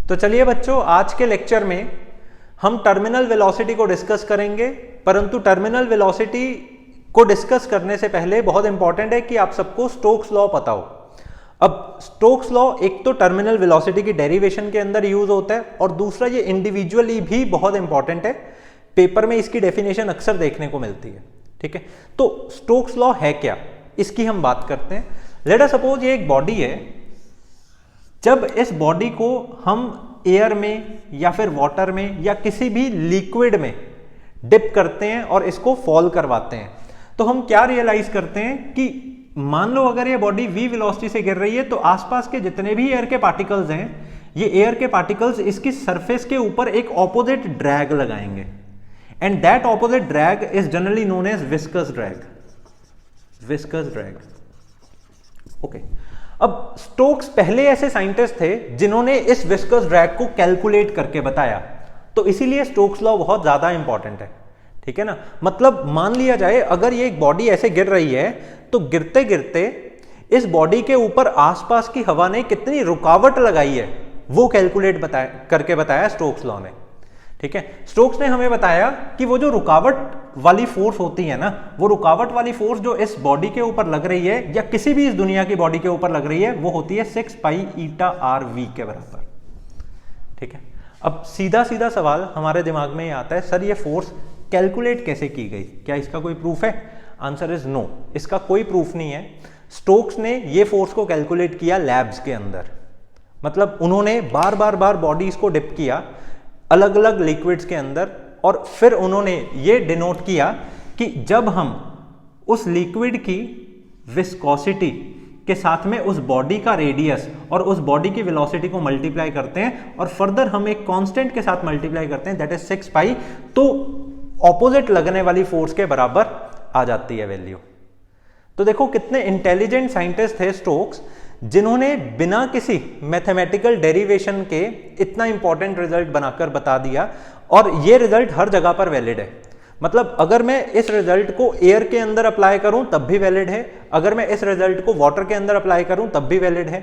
तो चलिए बच्चों, आज के लेक्चर में हम टर्मिनल वेलोसिटी को डिस्कस करेंगे, परंतु टर्मिनल वेलोसिटी को डिस्कस करने से पहले बहुत इंपॉर्टेंट है कि आप सबको स्टोक्स लॉ पता हो। अब स्टोक्स लॉ एक तो टर्मिनल वेलोसिटी की डेरिवेशन के अंदर यूज होता है और दूसरा ये इंडिविजुअली भी बहुत इंपॉर्टेंट है, पेपर में इसकी डेफिनेशन अक्सर देखने को मिलती है। ठीक है, तो स्टोक्स लॉ है क्या, इसकी हम बात करते हैं। लेट अस सपोज ये एक बॉडी है, जब इस बॉडी को हम एयर में या फिर वाटर में या किसी भी लिक्विड में डिप करते हैं और इसको फॉल करवाते हैं, तो हम क्या रियलाइज करते हैं कि मान लो अगर ये बॉडी v वेलोसिटी से गिर रही है तो आसपास के जितने भी एयर के पार्टिकल्स हैं, ये एयर के पार्टिकल्स इसकी सरफेस के ऊपर एक ऑपोजिट ड्रैग लगाएंगे and that opposite drag is generally known as viscous drag. Viscous drag, okay. अब स्टोक्स पहले ऐसे साइंटिस्ट थे जिन्होंने इस विस्कस ड्रैग को कैलकुलेट करके बताया, तो इसीलिए स्टोक्स लॉ बहुत ज्यादा इंपॉर्टेंट है। ठीक है ना, मतलब मान लिया जाए अगर ये एक बॉडी ऐसे गिर रही है तो गिरते गिरते इस बॉडी के ऊपर आसपास की हवा ने कितनी रुकावट लगाई है वो कैलकुलेट करके बताया स्टोक्स लॉ ने। ठीक है, स्टोक्स ने हमें बताया कि वो जो रुकावट वाली फोर्स होती है ना, वो रुकावट वाली फोर्स जो इस बॉडी के ऊपर लग रही है या किसी भी इस दुनिया की बॉडी के ऊपर लग रही है, वो होती है 6 पाई ईटा आर वी के बराबर। ठीक है, अब सीधा सीधा सवाल हमारे दिमाग में ये आता है, सर ये फोर्स कैलकुलेट कैसे की गई, क्या इसका कोई प्रूफ है? आंसर इज नो, इसका कोई प्रूफ नहीं है। स्टोक्स ने ये फोर्स को कैलकुलेट किया लैब्स के अंदर, मतलब उन्होंने बार बार बॉडीज को डिप किया अलग अलग लिक्विड्स के अंदर और फिर उन्होंने ये डिनोट किया कि जब हम उस लिक्विड की विस्कोसिटी के साथ में उस बॉडी का रेडियस और उस बॉडी की वेलोसिटी को मल्टीप्लाई करते हैं और फर्दर हम एक कांस्टेंट के साथ मल्टीप्लाई करते हैं, दैट इज 6 पाई, तो ऑपोजिट लगने वाली फोर्स के बराबर आ जाती है वैल्यू। तो देखो कितने इंटेलिजेंट साइंटिस्ट थे स्टोक्स, जिन्होंने बिना किसी मैथमेटिकल डेरिवेशन के इतना इंपॉर्टेंट रिजल्ट बनाकर बता दिया, और ये रिजल्ट हर जगह पर वैलिड है। मतलब अगर मैं इस रिजल्ट को एयर के अंदर अप्लाई करूं तब भी वैलिड है, अगर मैं इस रिजल्ट को वाटर के अंदर अप्लाई करूं तब भी वैलिड है।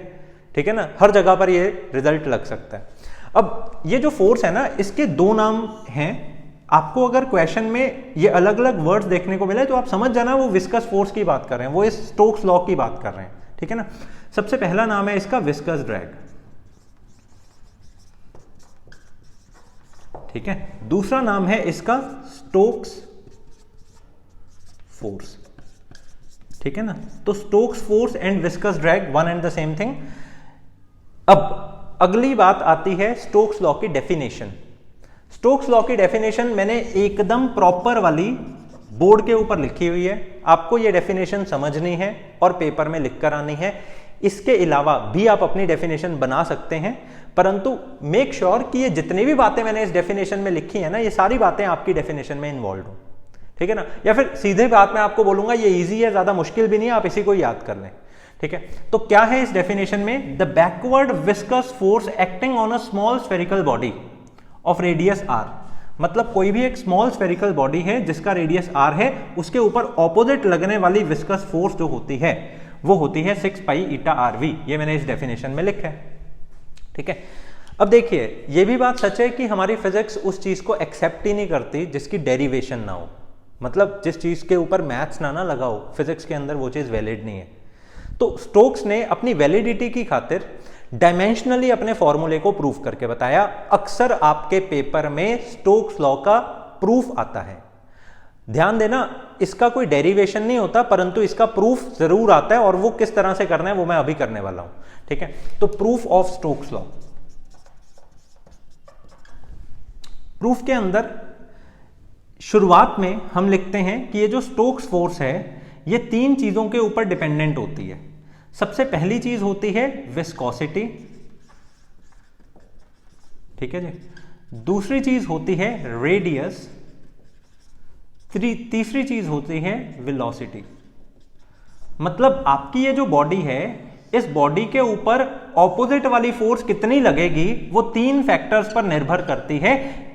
ठीक है ना, हर जगह पर ये रिजल्ट लग सकता है। अब ये जो फोर्स है ना, इसके दो नाम हैं। आपको अगर क्वेश्चन में ये अलग अलग वर्ड्स देखने को मिले तो आप समझ जाना वो विस्कस फोर्स की बात कर रहे हैं, वो इस स्टोक्स लॉ की बात कर रहे हैं। ठीक है ना, सबसे पहला नाम है इसका विस्कस ड्रैग। ठीक है, दूसरा नाम है इसका स्टोक्स फोर्स। ठीक है ना, तो Stokes force and viscous drag one and the same thing. अब अगली बात आती है स्टोक्स लॉ की डेफिनेशन। स्टोक्स लॉ की डेफिनेशन मैंने एकदम प्रॉपर वाली बोर्ड के ऊपर लिखी हुई है, आपको ये डेफिनेशन समझनी है और पेपर में लिख कर आनी है। इसके अलावा भी आप अपनी डेफिनेशन बना सकते हैं, परंतु मेक श्योर कि ये जितनी भी बातें मैंने इस डेफिनेशन में लिखी है ना, ये सारी बातें आपकी डेफिनेशन में इन्वॉल्व हो। ठीक है ना, या फिर सीधे बात मैं आपको बोलूंगा, ये इजी है, ज्यादा मुश्किल भी नहीं है, आप इसी को याद कर लें। ठीक है, तो क्या है इस डेफिनेशन में? The backward viscous force acting on a small spherical body of radius r. मतलब कोई भी एक स्मॉल स्फेरिकल बॉडी है जिसका रेडियस आर है, उसके ऊपर ऑपोजिट लगने वाली विस्कस फोर्स जो होती है वो होती है 6 पाई ईटा आर वी। ये मैंने इस डेफिनेशन में लिखा है। ठीक है, अब देखिए ये भी बात सच है कि हमारी फिजिक्स उस चीज को एक्सेप्ट ही नहीं करती जिसकी डेरिवेशन ना हो, मतलब जिस चीज के ऊपर मैथ्स ना लगा हो, फिजिक्स के अंदर वो चीज वैलिड नहीं है। तो स्टोक्स ने अपनी वैलिडिटी की खातिर डायमेंशनली अपने फॉर्मूले को प्रूफ करके बताया। अक्सर आपके पेपर में स्टोक्स लॉ का प्रूफ आता है, ध्यान देना, इसका कोई डेरिवेशन नहीं होता, परंतु इसका प्रूफ जरूर आता है, और वो किस तरह से करना है वो मैं अभी करने वाला हूं। ठीक है, तो proof of Stokes law. Proof के अंदर शुरुआत में हम लिखते हैं कि ये जो स्टोक्स फोर्स है ये 3 चीजों के ऊपर डिपेंडेंट होती है। सबसे पहली चीज होती है विस्कोसिटी। ठीक है जी, दूसरी चीज होती है रेडियस, तीसरी चीज होती है वेलोसिटी। मतलब आपकी ये जो बॉडी है, इस बॉडी के ऊपर ऑपोजिट वाली फोर्स कितनी लगेगी वो 3 फैक्टर्स पर निर्भर करती है।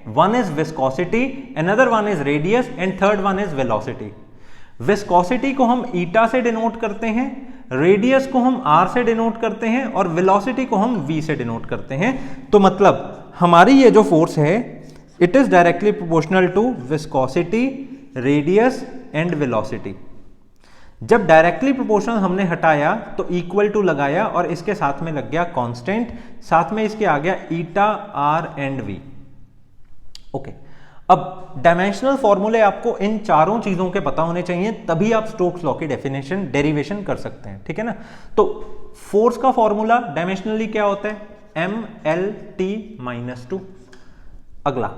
One is viscosity, another one is radius and third one is velocity. Viscosity को हम ईटा से डिनोट करते हैं, रेडियस को हम r से डिनोट करते हैं और वेलोसिटी को हम v से डिनोट करते हैं। तो मतलब हमारी ये जो फोर्स है it is directly proportional to viscosity, radius and velocity. जब डायरेक्टली प्रोपोर्शनल हमने हटाया तो इक्वल टू लगाया और इसके साथ में लग गया कांस्टेंट, साथ में इसके आ गया ईटा, आर एंड वी। ओके, अब डायमेंशनल फॉर्मूले आपको इन चारों चीजों के पता होने चाहिए, तभी आप स्टोक्स लॉ की डेफिनेशन डेरिवेशन कर सकते हैं, ठीक है ना। तो फोर्स का फॉर्मूला डायमेंशनली क्या होता है, MLT-2। अगला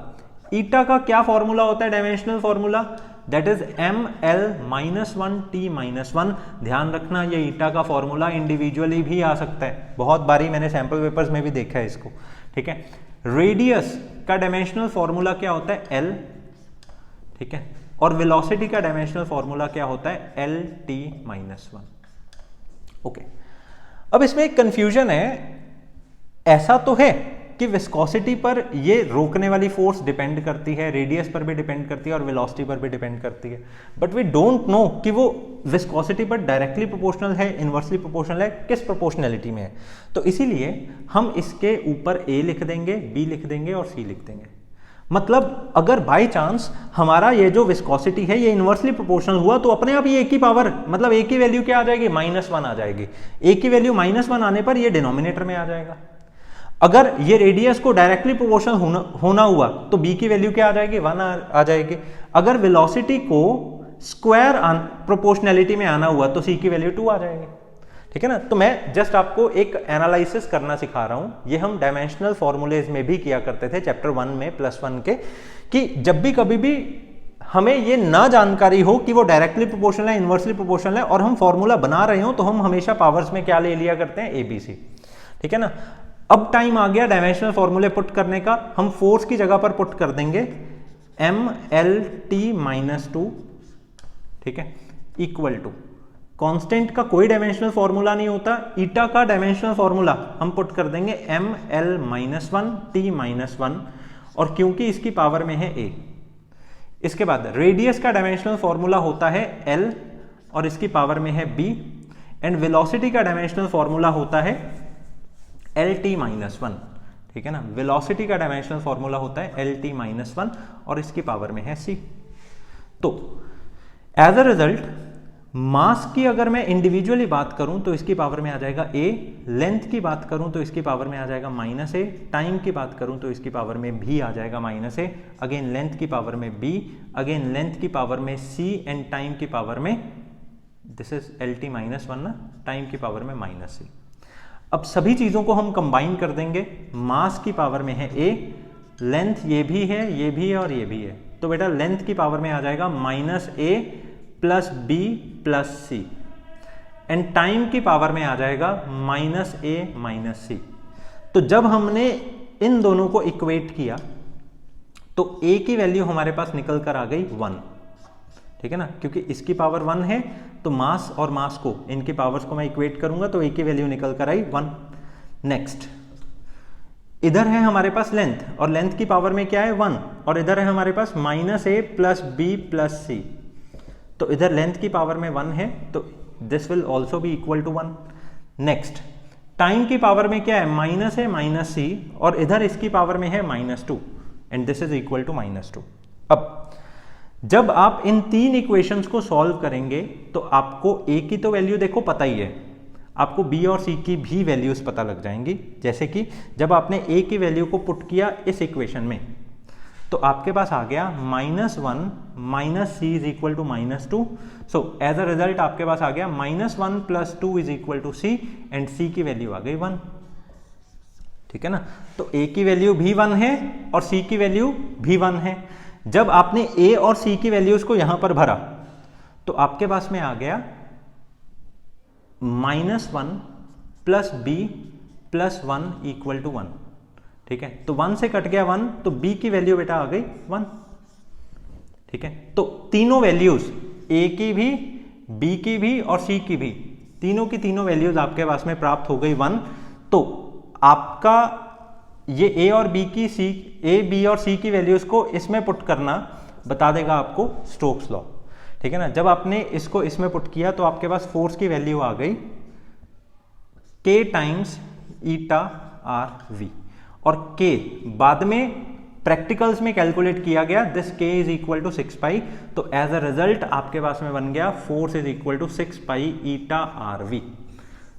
ईटा का क्या फॉर्मूला होता है dimensional formula, that is ML-1T-1। ध्यान रखना ये ईटा का फॉर्मूला इंडिविजुअली भी आ सकता है, बहुत बारी मैंने सैंपल पेपर्स में भी देखा है इसको, ठीक है। रेडियस का डायमेंशनल फॉर्मूला क्या होता है, L, ठीक है, और वेलोसिटी का डायमेंशनल फॉर्मूला क्या होता है, LT-1। ओके, अब इसमें एक कंफ्यूजन है, ऐसा तो है कि विस्कोसिटी पर ये रोकने वाली फोर्स डिपेंड करती है, रेडियस पर भी डिपेंड करती है और वेलोसिटी पर भी डिपेंड करती है, बट वी डोंट नो कि वो विस्कोसिटी पर डायरेक्टली प्रोपोर्शनल है, इनवर्सली प्रोपोर्शनल है, किस प्रोपोर्शनैलिटी में है। तो इसीलिए हम इसके ऊपर A लिख देंगे, B लिख देंगे और C लिख देंगे। मतलब अगर बाय चांस हमारा ये जो विस्कोसिटी है ये इनवर्सली प्रोपोर्शनल हुआ तो अपने आप ये एक ही पावर, मतलब A की वैल्यू क्या आ जाएगी, -1 आ जाएगी। A की वैल्यू -1 आने पर ये डिनोमिनेटर में आ जाएगा। अगर ये रेडियस को डायरेक्टली प्रोपोर्शनल होना हुआ तो b की वैल्यू क्या आ जाएगी, 1 आ जाएगी। अगर वेलोसिटी को स्क्वायर प्रोपोर्शनैलिटी में आना हुआ तो c की वैल्यू 2 आ जाएगी, ठीक है ना। तो मैं जस्ट आपको एक एनालिसिस करना सिखा रहा हूं, ये हम डायमेंशनल फॉर्मूलेज में भी किया करते थे चैप्टर 1 में +1 के, कि जब भी कभी भी हमें ये ना जानकारी हो कि वो डायरेक्टली प्रोपोर्शनल है, इनवर्सली प्रोपोर्शनल है और हम फॉर्मूला बना रहे हो, तो हम हमेशा पावर्स में क्या ले लिया करते हैं, ABC, ठीक है ना। अब टाइम आ गया डायमेंशनल फॉर्मूले पुट करने का, हम फोर्स की जगह पर पुट कर देंगे MLT-2, ठीक है, इक्वल टू कांस्टेंट का कोई डायमेंशनल फॉर्मूला नहीं होता, ईटा का डायमेंशनल फॉर्मूला हम पुट कर देंगे ML-1T-1, और क्योंकि इसकी पावर में है A। इसके बाद रेडियस का डायमेंशनल फॉर्मूला होता है L और इसकी पावर में है B, एंड वेलोसिटी का डायमेंशनल फॉर्मूला होता है LT-1, ठीक है ना। वेलोसिटी का डायमेंशनल फॉर्मूला होता है LT-1 और इसकी पावर में है C। तो एज अ रिजल्ट मास की अगर मैं इंडिविजुअली बात करूं तो इसकी पावर में आ जाएगा A, लेंथ की बात करूं तो इसकी पावर में आ जाएगा -A, टाइम की बात करूं तो इसकी पावर में भी आ जाएगा -A, अगेन लेंथ की पावर में B, अगेन लेंथ की पावर में C एंड टाइम की पावर में, दिस इज LT-1 ना, टाइम की पावर में -C। अब सभी चीजों को हम कंबाइन कर देंगे, मास की पावर में है A, लेंथ ये भी है, ये भी है और ये भी है, तो बेटा लेंथ की पावर में आ जाएगा -A + B + C, and time की पावर में आ जाएगा -A - C। तो जब हमने इन दोनों को इक्वेट किया तो A की वैल्यू हमारे पास निकल कर आ गई 1, ठीक है ना, क्योंकि इसकी पावर 1 है तो मास और मास को, इनकी पावर्स को मैं इक्वेट करूंगा तो A की वैल्यू निकल कर आई 1। नेक्स्ट इधर है हमारे पास लेंथ, और लेंथ की पावर में क्या है 1, और इधर है हमारे पास -A + B + C, तो इधर लेंथ की पावर में 1 है तो this will also be equal to 1। Next time की पावर में क्या है -A - C, और इधर इसकी पावर में है -2 and this is equal to -2। अब जब आप इन तीन इक्वेशंस को सॉल्व करेंगे तो आपको A की तो वैल्यू देखो पता ही है, आपको B और C की भी वैल्यूज पता लग जाएंगी। जैसे कि जब आपने A की वैल्यू को पुट किया इस इक्वेशन में तो आपके पास आ गया -1 - C = -2, so as a result आपके पास आ गया -1 + 2 = C, एंड C की वैल्यू आ गई 1, ठीक है ना। तो A की वैल्यू भी 1 है और C की वैल्यू भी 1 है। जब आपने A और C की वैल्यूज को यहां पर भरा तो आपके पास में आ गया -1 + B + 1 = 1, ठीक है। तो 1 से कट गया 1, तो B की वैल्यू बेटा आ गई 1, ठीक है। तो तीनों वैल्यूज A की भी, B की भी और C की भी, तीनों की तीनों वैल्यूज आपके पास में प्राप्त हो गई 1। तो आपका ये A और B की A, B और C की वैल्यूज को इसमें पुट करना बता देगा आपको स्टोक्स लॉ, ठीक है ना। जब आपने इसको इसमें पुट किया तो आपके पास फोर्स की वैल्यू आ गई k times eta are v, और k बाद में प्रैक्टिकल्स में कैलकुलेट किया गया, this k is equal to 6 pi, तो एज अ रिजल्ट आपके पास में बन गया force is equal to 6 pi eta are v.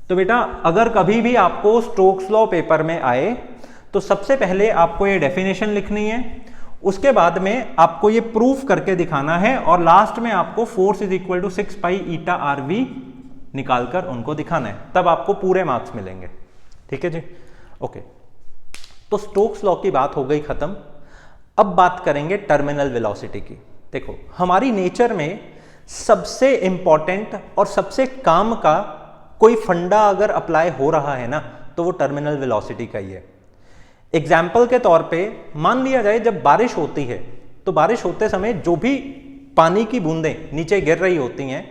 तो बेटा अगर कभी भी आपको स्टोक्स लॉ पेपर में आए तो सबसे पहले आपको ये डेफिनेशन लिखनी है, उसके बाद में आपको ये प्रूफ करके दिखाना है, और लास्ट में आपको force is equal to 6 pi eta are v निकालकर उनको दिखाना है, तब आपको पूरे मार्क्स मिलेंगे। ठीक है जी, ओके। तो स्टोक्स लॉ की बात हो गई खत्म। अब बात करेंगे टर्मिनल वेलोसिटी की। देखो हमारी नेचर में सबसे इंपॉर्टेंट और सबसे काम का कोई फंडा अगर अप्लाई हो रहा है ना, तो वो टर्मिनल वेलोसिटी का ही है। एग्जाम्पल के तौर पे मान लिया जाए जब बारिश होती है, तो बारिश होते समय जो भी पानी की बूंदें नीचे गिर रही होती हैं,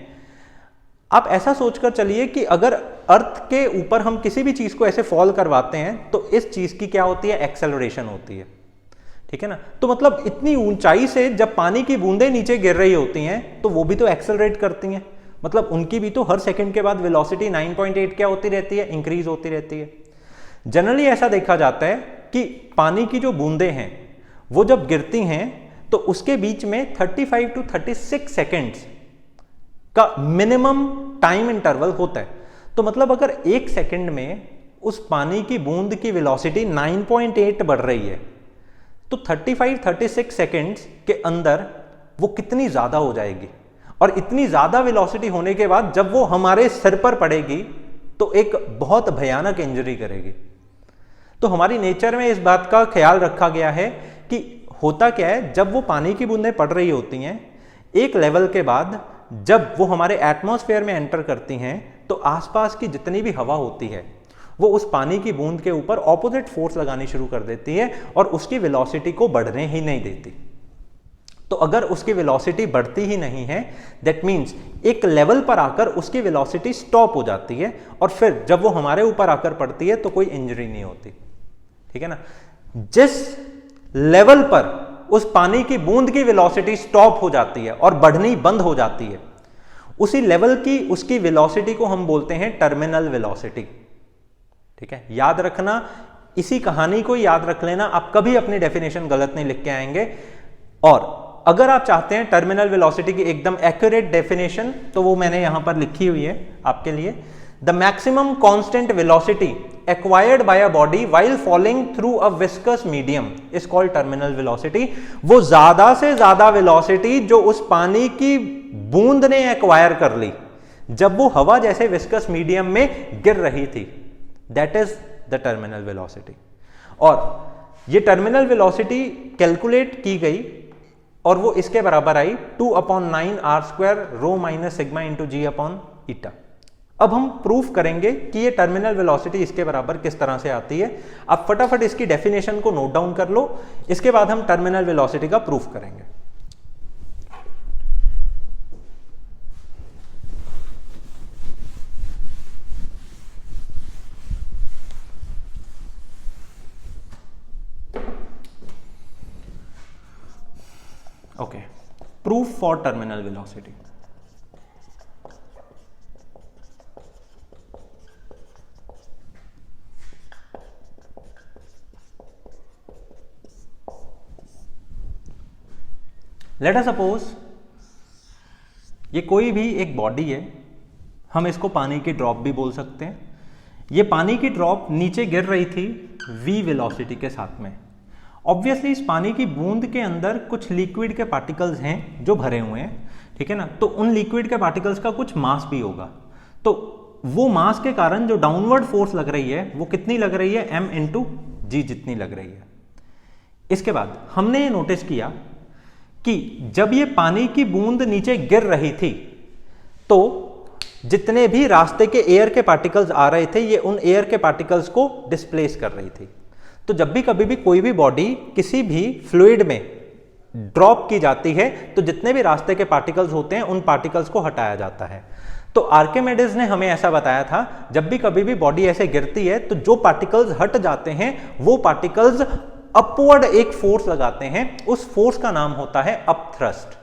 आप ऐसा सोचकर चलिए कि अगर अर्थ के ऊपर हम किसी भी चीज को ऐसे फॉल करवाते हैं तो इस चीज की क्या होती है, एक्सेलरेशन होती है। ठीक है ना, तो मतलब इतनी ऊंचाई से जब पानी की बूंदें नीचे गिर रही होती हैं तो वो भी तो एक्सेलरेट करती हैं, मतलब उनकी भी तो हर सेकंड के बाद वेलोसिटी 9.8 क्या होती रहती है, इंक्रीज होती रहती है। जनरली ऐसा देखा जाता है कि पानी की जो बूंदें हैं वो जब गिरती हैं तो उसके बीच में 35 टू 36 सेकेंड्स का मिनिमम टाइम इंटरवल होता है। तो मतलब अगर एक सेकंड में उस पानी की बूंद की वेलोसिटी 9.8 बढ़ रही है, तो 35-36 सेकेंड्स के अंदर वो कितनी ज्यादा हो जाएगी, और इतनी ज्यादा वेलोसिटी होने के बाद जब वो हमारे सिर पर पड़ेगी तो एक बहुत भयानक इंजरी करेगी। तो हमारी नेचर में इस बात का ख्याल रखा गया है कि होता क्या है, जब वो पानी की बूंदें पड़ रही होती हैं, एक लेवल के बाद जब वो हमारे एटमॉस्फेयर में एंटर करती हैं तो आसपास की जितनी भी हवा होती है वो उस पानी की बूंद के ऊपर ऑपोजिट फोर्स लगानी शुरू कर देती है और उसकी वेलोसिटी को बढ़ने ही नहीं देती। तो अगर उसकी वेलोसिटी बढ़ती ही नहीं है, दैट मीन्स एक लेवल पर आकर उसकी वेलोसिटी स्टॉप हो जाती है, और फिर जब वो हमारे ऊपर आकर पड़ती है तो कोई इंजरी नहीं होती। ठीक है ना, जिस लेवल पर उस पानी की बूंद की वेलोसिटी स्टॉप हो जाती है और बढ़नी बंद हो जाती है, उसी लेवल की उसकी वेलोसिटी को हम बोलते हैं टर्मिनल वेलोसिटी। ठीक है, याद रखना, इसी कहानी को याद रख लेना, आप कभी अपनी डेफिनेशन गलत नहीं लिख के आएंगे। और अगर आप चाहते हैं टर्मिनल वेलोसिटी की एकदम एक्यूरेट डेफिनेशन, तो वो मैंने यहां पर लिखी हुई है आपके लिए। The maximum constant velocity acquired by a body while falling through a viscous medium is called terminal velocity. वो ज्यादा से ज्यादा वेलोसिटी जो उस पानी की बूंद ने एक्वायर कर ली जब वो हवा जैसे विस्कस मीडियम में गिर रही थी, that is the terminal velocity. और ये टर्मिनल वेलोसिटी कैलकुलेट की गई और वो इसके बराबर आई 2/9 r² रो माइनस सिग्मा इंटू जी अपॉन ईटा। अब हम प्रूफ करेंगे कि ये टर्मिनल वेलोसिटी इसके बराबर किस तरह से आती है। आप फटाफट इसकी डेफिनेशन को नोट डाउन कर लो, इसके बाद हम टर्मिनल वेलोसिटी का प्रूफ करेंगे। Okay, proof for terminal velocity. Let us suppose ये कोई भी एक बॉडी है, हम इसको पानी की ड्रॉप भी बोल सकते हैं। ये पानी की ड्रॉप नीचे गिर रही थी v वेलोसिटी के साथ में। ऑब्वियसली इस पानी की बूंद के अंदर कुछ लिक्विड के पार्टिकल्स हैं जो भरे हुए हैं, ठीक है ना, तो उन लिक्विड के पार्टिकल्स का कुछ मास भी होगा। तो वो मास के कारण जो डाउनवर्ड फोर्स लग रही है वो कितनी लग रही है, m इंटू जी जितनी लग रही है। इसके बाद हमने ये नोटिस किया कि जब ये पानी की बूंद नीचे गिर रही थी तो जितने भी रास्ते के एयर के पार्टिकल्स आ रहे थे ये उन एयर के पार्टिकल्स को डिस्प्लेस कर रही थी। तो जब भी कभी भी कोई भी बॉडी किसी भी फ्लूइड में ड्रॉप की जाती है तो जितने भी रास्ते के पार्टिकल्स होते हैं उन पार्टिकल्स को हटाया जाता है। तो आर्किमिडीज ने हमें ऐसा बताया था, जब भी कभी भी बॉडी ऐसे गिरती है तो जो पार्टिकल्स हट जाते हैं वो पार्टिकल्स अपवर्ड एक फोर्स लगाते हैं, उस फोर्स का नाम होता है अपथ्रस्ट।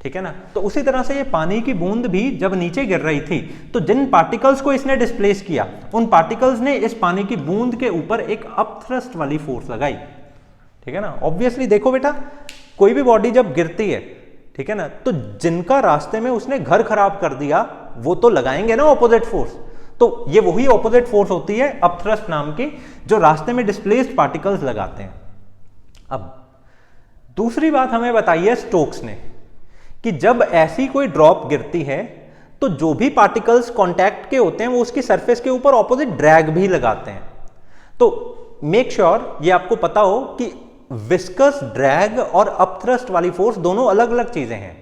ठीक है ना। तो उसी तरह से ये पानी की बूंद भी जब नीचे गिर रही थी तो जिन पार्टिकल्स को इसने डिस्प्लेस किया उन पार्टिकल्स ने इस पानी की बूंद के ऊपर एक अपथ्रस्ट वाली फोर्स लगाई, ठीक है ना। ऑब्वियसली देखो बेटा, कोई भी बॉडी जब गिरती है, ठीक है ना, तो जिनका रास्ते में उसने घर खराब कर दिया वो तो लगाएंगे ना ऑपोजिट फोर्स। तो ये वही ऑपोजिट फोर्स होती है अपथ्रस्ट नाम की, जो रास्ते में डिस्प्लेस्ड पार्टिकल्स लगाते हैं। अब दूसरी बात हमें बताई है स्टोक्स ने कि जब ऐसी कोई ड्रॉप गिरती है तो जो भी पार्टिकल्स कांटेक्ट के होते हैं वो उसकी सरफेस के ऊपर ऑपोजिट ड्रैग भी लगाते हैं। तो मेक श्योर ये आपको पता हो कि विस्कस ड्रैग और अपथ्रस्ट वाली फोर्स दोनों अलग अलग चीजें हैं।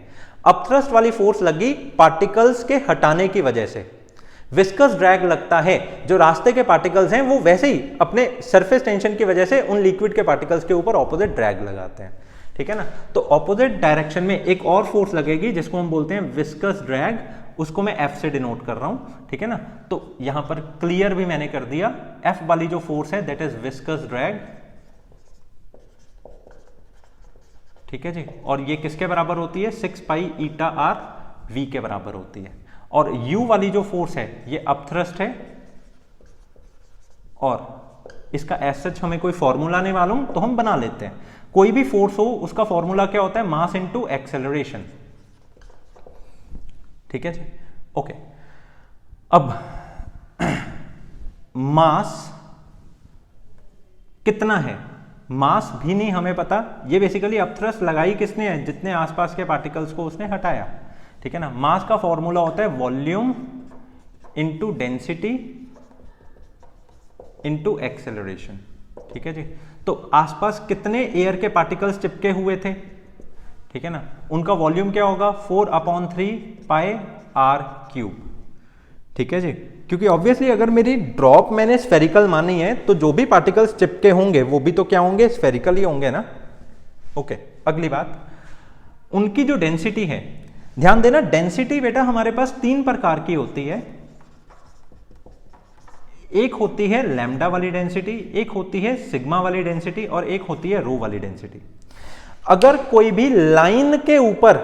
अपथ्रस्ट वाली फोर्स लगी पार्टिकल्स के हटाने की वजह से, विस्कस ड्रैग लगता है जो रास्ते के पार्टिकल्स हैं वो वैसे ही अपने सरफेस टेंशन की वजह से उन लिक्विड के पार्टिकल्स के ऊपर ऑपोजिट ड्रैग लगाते हैं, ठीक है ना। तो ऑपोजिट डायरेक्शन में एक और फोर्स लगेगी जिसको हम बोलते हैं विस्कस ड्रैग, उसको मैं F से डिनोट कर रहा हूं, ठीक है ना। तो यहां पर क्लियर भी मैंने कर दिया, F वाली जो फोर्स है दैट इज विस्कस ड्रैग, ठीक है जी। और ये किसके बराबर होती है? 6 पाई ईटा r v के बराबर होती है। और U वाली जो फोर्स है ये अपथ्रस्ट है, और इसका एज सच हमें कोई फॉर्मूला नहीं मालूम तो हम बना लेते हैं। कोई भी फोर्स हो उसका फॉर्मूला क्या होता है? मास इनटू एक्सेलरेशन, ठीक है जी। ओके, अब मास कितना है? मास भी नहीं हमें पता, ये बेसिकली अपथ्रस्ट लगाई किसने है? जितने आसपास के पार्टिकल्स को उसने हटाया, ठीक है ना। मास का फॉर्मूला होता है volume into density into acceleration, ठीक है जी। तो आसपास कितने एयर के पार्टिकल्स चिपके हुए थे, ठीक है ना, उनका वॉल्यूम क्या होगा? 4/3 पाई r क्यूब, ठीक है जी। क्योंकि ऑब्वियसली अगर मेरी ड्रॉप मैंने स्फेरिकल मानी है तो जो भी पार्टिकल्स चिपके होंगे वो भी तो क्या होंगे? स्फेरिकल ही होंगे ना। ओके, अगली बात, उनकी जो डेंसिटी है, ध्यान देना डेंसिटी बेटा हमारे पास 3 प्रकार की होती है। एक होती है लैम्डा वाली डेंसिटी, एक होती है सिग्मा वाली डेंसिटी और एक होती है रो वाली डेंसिटी। अगर कोई भी लाइन के ऊपर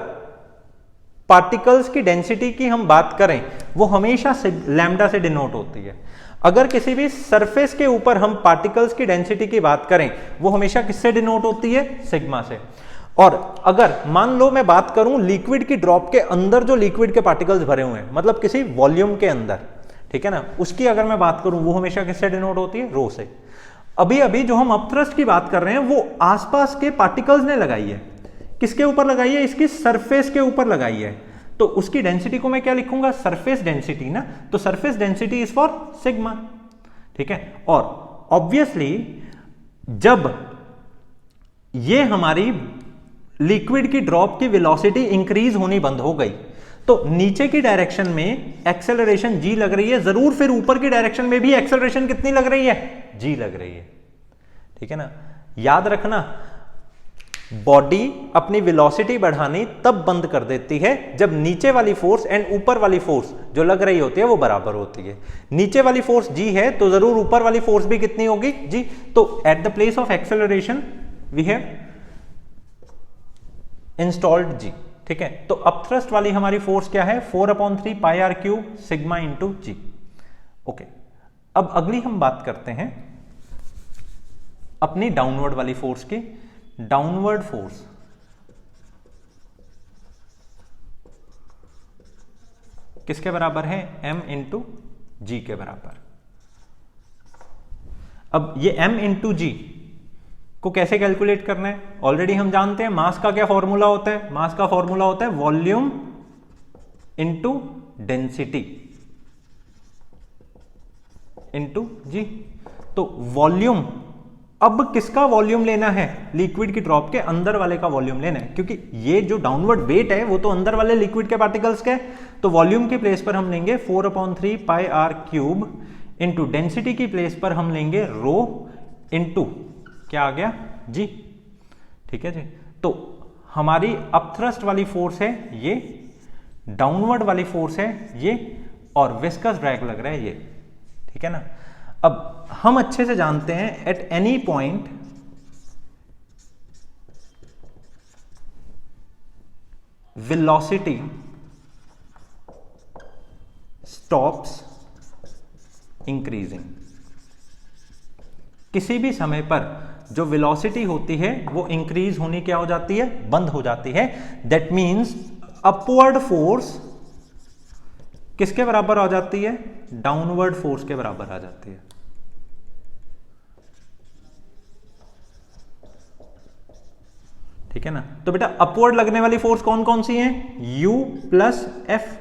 पार्टिकल्स की डेंसिटी की हम बात करें वो हमेशा लैम्डा से डिनोट होती है। अगर किसी भी सरफेस के ऊपर हम पार्टिकल्स की डेंसिटी की बात करें वो हमेशा किससे डिनोट होती है? सिग्मा से। और अगर मान लो मैं बात करूं लिक्विड की ड्रॉप के अंदर जो लिक्विड के पार्टिकल्स भरे हुए हैं, मतलब किसी वॉल्यूम के अंदर, ठीक है ना, उसकी अगर मैं बात करूं वो हमेशा किससे डिनोट होती है? रो से। अभी अभी जो हम अपथ्रस्ट की बात कर रहे हैं वो आसपास के पार्टिकल्स ने लगाई है। किसके ऊपर लगाई है? इसकी सरफेस के ऊपर लगाई है। तो उसकी डेंसिटी को मैं क्या लिखूंगा? सरफेस डेंसिटी ना। तो surface density is for sigma, ठीक है। और ऑब्वियसली जब ये हमारी लिक्विड की ड्रॉप की वेलोसिटी इंक्रीज होनी बंद हो गई तो नीचे की डायरेक्शन में एक्सेलरेशन g लग रही है, जरूर फिर ऊपर की डायरेक्शन में भी एक्सेलरेशन कितनी लग रही है? g लग रही है, ठीक है ना। याद रखना, बॉडी अपनी वेलोसिटी बढ़ानी तब बंद कर देती है जब नीचे वाली फोर्स एंड ऊपर वाली फोर्स जो लग रही होती है वो बराबर होती है। नीचे वाली फोर्स g है तो जरूर ऊपर वाली फोर्स भी कितनी होगी? g। तो at the place of acceleration we have installed g, ठीक है। तो अपथ्रस्ट वाली हमारी फोर्स क्या है? 4/3 पाई r क्यूब सिग्मा इंटू जी। ओके, अब अगली हम बात करते हैं अपनी डाउनवर्ड वाली फोर्स की। डाउनवर्ड फोर्स किसके बराबर है? m इंटू जी के बराबर। अब ये m इंटू जी को कैसे कैलकुलेट करना है? ऑलरेडी हम जानते हैं मास का क्या फॉर्मूला होता है। मास का फॉर्मूला होता है वॉल्यूम इंटू डेंसिटी इंटू जी। तो वॉल्यूम, अब किसका वॉल्यूम लेना है? लिक्विड की ड्रॉप के अंदर वाले का वॉल्यूम लेना है, क्योंकि ये जो डाउनवर्ड वेट है वो तो अंदर वाले लिक्विड के पार्टिकल्स के। तो वॉल्यूम के प्लेस पर हम लेंगे 4/3 पाई r क्यूब इंटू डेंसिटी की प्लेस पर हम लेंगे रो इंटू क्या आ गया? जी, ठीक है जी। तो हमारी अपथ्रस्ट वाली फोर्स है ये, डाउनवर्ड वाली फोर्स है ये, और विस्कस ड्रैग लग रहा है ये, ठीक है ना। अब हम अच्छे से जानते हैं at any point velocity stops increasing. किसी भी समय पर जो वेलोसिटी होती है वो इंक्रीज होनी क्या हो जाती है, बंद हो जाती है। दैट मीन्स अपवर्ड फोर्स किसके बराबर आ जाती है, डाउनवर्ड फोर्स के बराबर आ जाती है। ठीक है ना। तो बेटा अपवर्ड लगने वाली फोर्स कौन कौन सी है, U प्लस एफ,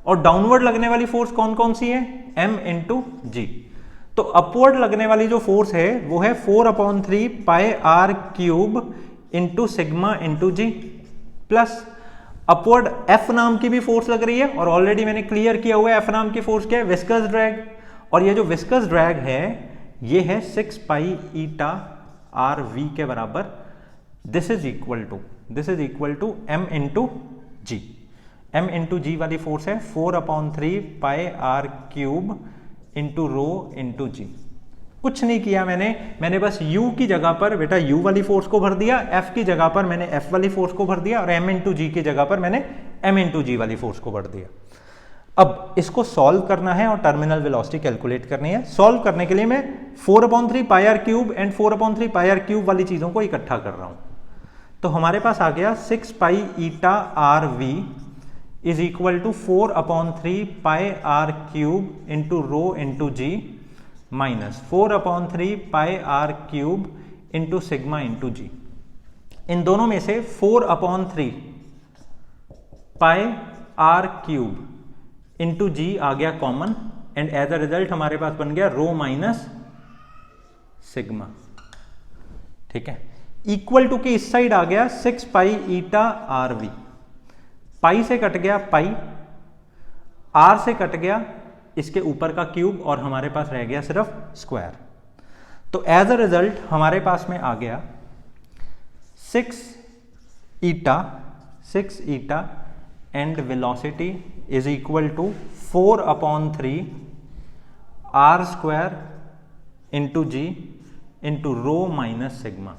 और डाउनवर्ड लगने वाली फोर्स कौन कौन सी है, M इंटू जी। तो अपवर्ड लगने वाली जो फोर्स है वो है 4/3 pi are cube into sigma into g, plus upward F नाम की भी फोर्स लग रही है, और ऑलरेडी मैंने क्लियर किया हुआ है F नाम की फोर्स क्या है, विस्कस ड्रैग। और ये जो विस्कस ड्रैग है ये है 6 पाई ईटा आर वी के बराबर। This is equal to M into g. M into g वाली फोर्स है 4/3 pi are cube into rho into g. कुछ नहीं किया मैंने बस U की जगह पर बेटा U वाली फोर्स को भर दिया, F की जगह पर मैंने F वाली फोर्स को भर दिया, और M इंटू जी की जगह पर मैंने M इंटू जी वाली फोर्स को भर दिया। अब इसको सॉल्व करना है और टर्मिनल वेलोसिटी कैलकुलेट करनी है। सॉल्व करने के लिए मैं 4/3 pi are cube and 4/3 pi are cube वाली चीजों को इकट्ठा कर रहा हूं। तो हमारे पास आ गया 6 pi eta are V is equal to 4/3 pi are cube into rho into G minus 4/3 pi are cube into sigma into G. इन दोनों में से 4/3 pi are cube into G आ गया common, and as a result हमारे पास बन गया रो माइनस सिग्मा। ठीक है, इक्वल टू के इस साइड आ गया 6 पाई ईटा आर वी। पाई से कट गया पाई, आर से कट गया इसके ऊपर का क्यूब, और हमारे पास रह गया सिर्फ स्क्वायर। तो एज अ रिजल्ट हमारे पास में आ गया 6 eta and velocity is equal to 4/3 r square into g into rho minus sigma.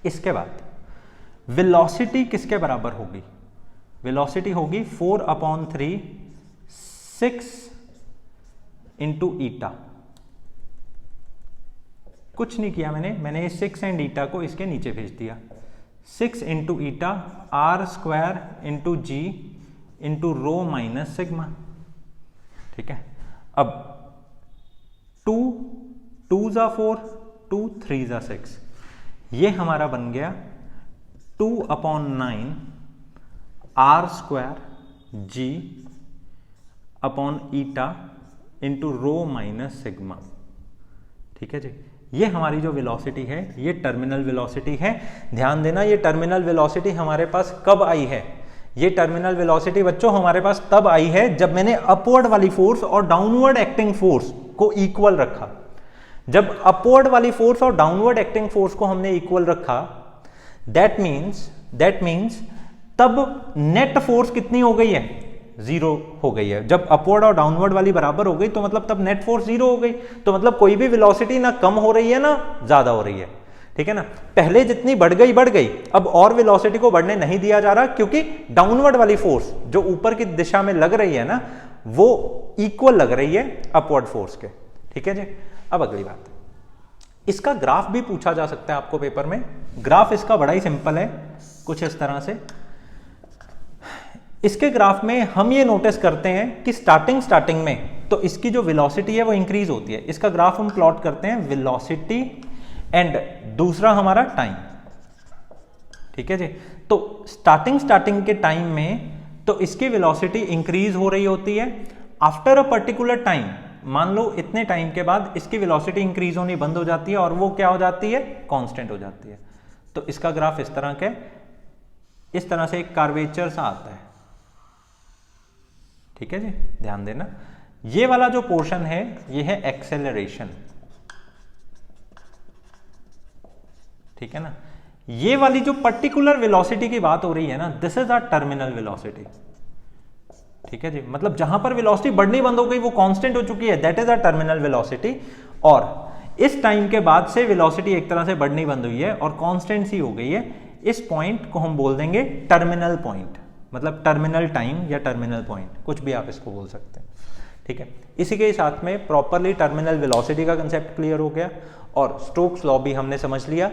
इसके बाद वेलोसिटी किसके बराबर होगी, वेलोसिटी होगी 4/3 6 इंटू ईटा। कुछ नहीं किया मैंने 6 एंड ईटा को इसके नीचे भेज दिया। 6 into eta r square into g into rho minus sigma. ठीक है, अब 2 जा 4, 2 3 जा 6, ये हमारा बन गया 2/9 r square g upon eta into rho minus sigma. ठीक है जी, ये हमारी जो वेलोसिटी है ये टर्मिनल वेलोसिटी है। ध्यान देना, ये टर्मिनल वेलोसिटी हमारे पास कब आई है, ये टर्मिनल वेलोसिटी बच्चों हमारे पास तब आई है जब मैंने अपवर्ड वाली फोर्स और डाउनवर्ड एक्टिंग फोर्स को इक्वल रखा। जब अपवर्ड वाली फोर्स और डाउनवर्ड एक्टिंग फोर्स को हमने इक्वल रखा, दैट मीन्स तब नेट फोर्स कितनी हो गई है, 0 हो गई है। जब अपवर्ड और डाउनवर्ड वाली बराबर हो गई तो मतलब तब नेट फोर्स 0 हो गई। तो मतलब कोई भी वेलोसिटी ना कम हो रही है ना ज्यादा हो रही है। ठीक है ना, पहले जितनी बढ़ गई, अब और वेलोसिटी को बढ़ने नहीं दिया जा रहा, क्योंकि डाउनवर्ड वाली फोर्स जो ऊपर की दिशा में लग रही है ना, वो इक्वल लग रही है अपवर्ड फोर्स के। ठीक है जी, अब अगली बात, इसका ग्राफ भी पूछा जा सकता है आपको पेपर में। ग्राफ इसका बड़ा ही सिंपल है, कुछ इस तरह से। इसके ग्राफ में हम ये नोटिस करते हैं कि स्टार्टिंग में तो इसकी जो वेलोसिटी है वो इंक्रीज होती है। इसका ग्राफ हम प्लॉट करते हैं, वेलोसिटी एंड दूसरा हमारा टाइम। ठीक है जी, तो स्टार्टिंग के टाइम में तो इसकी वेलोसिटी इंक्रीज हो रही होती है। आफ्टर अ पर्टिकुलर टाइम, मान लो इतने टाइम के बाद इसकी वेलोसिटी इंक्रीज होनी बंद हो जाती है और वो क्या हो जाती है, कांस्टेंट हो जाती है। तो इसका ग्राफ इस तरह से एक कर्वेचर सा आता है। ठीक है जी, ध्यान देना, ये वाला जो पोर्शन है ये है एक्सेलरेशन। ठीक है ना, ये वाली जो पर्टिकुलर वेलोसिटी की बात हो रही है ना, this is our terminal velocity. ठीक है जी, मतलब जहां पर वेलोसिटी बढ़नी बंद हो गई, वो कांस्टेंट हो चुकी है, that is our terminal velocity. और इस टाइम के बाद से वेलोसिटी एक तरह से बढ़नी बंद हुई है और कांस्टेंट सी हो गई है, इस पॉइंट को हम बोल देंगे टर्मिनल पॉइंट, मतलब टर्मिनल टाइम या टर्मिनल पॉइंट, कुछ भी आप इसको बोल सकते हैं, ठीक है। इसी के साथ में प्रॉपरली टर्मिनल वेलोसिटी का कंसेप्ट क्लियर हो गया और स्टोक्स लॉ भी हमने समझ लिया।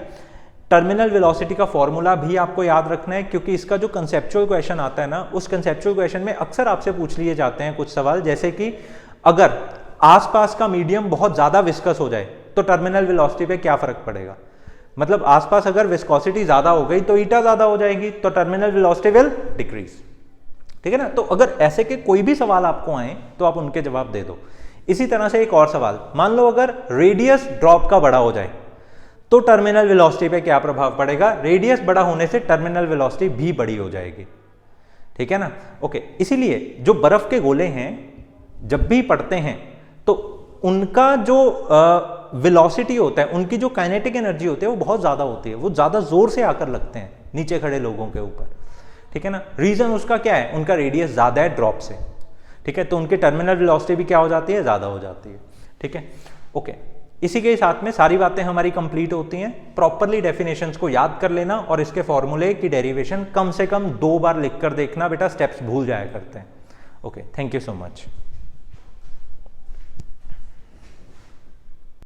टर्मिनल वेलोसिटी का फॉर्मूला भी आपको याद रखना है, क्योंकि इसका जो कंसेप्चुअल क्वेश्चन आता है ना, उस कंसेप्चुअल क्वेश्चन में अक्सर आपसे पूछ लिए जाते हैं कुछ सवाल, जैसे कि अगर आसपास का मीडियम बहुत ज्यादा विस्कस हो जाए तो टर्मिनल वेलोसिटी पे क्या फर्क पड़ेगा। मतलब आसपास अगर विस्कोसिटी ज्यादा हो गई तो ईटा ज्यादा हो जाएगी, तो टर्मिनल वेलोसिटी विल डिक्रीज, ठीक है ना। तो अगर ऐसे के कोई भी सवाल आपको आए तो आप उनके जवाब दे दो। इसी तरह से एक और सवाल, मान लो अगर रेडियस ड्रॉप का बड़ा हो जाए तो टर्मिनल वेलोसिटी पे क्या प्रभाव पड़ेगा। रेडियस बड़ा होने से टर्मिनल वेलोसिटी भी बड़ी हो जाएगी, ठीक है ना। ओके, इसीलिए जो बर्फ के गोले हैं जब भी पड़ते हैं तो उनका जो वेलोसिटी होता है, उनकी जो काइनेटिक एनर्जी होती है वो बहुत ज्यादा होती है, वो ज्यादा जोर से आकर लगते हैं नीचे खड़े लोगों के ऊपर, ठीक है ना। रीजन उसका क्या है, उनका रेडियस ज्यादा है ड्रॉप से, ठीक है। तो उनकी टर्मिनल वेलोसिटी भी क्या हो जाती है, ज्यादा हो जाती है, ठीक है। ओके, इसी के साथ में सारी बातें हमारी कंप्लीट होती हैं। प्रॉपरली डेफिनेशंस को याद कर लेना और इसके फॉर्मूले की डेरिवेशन कम से कम 2 बार लिख कर देखना बेटा, स्टेप्स भूल जाया करते हैं। Okay, thank you so much.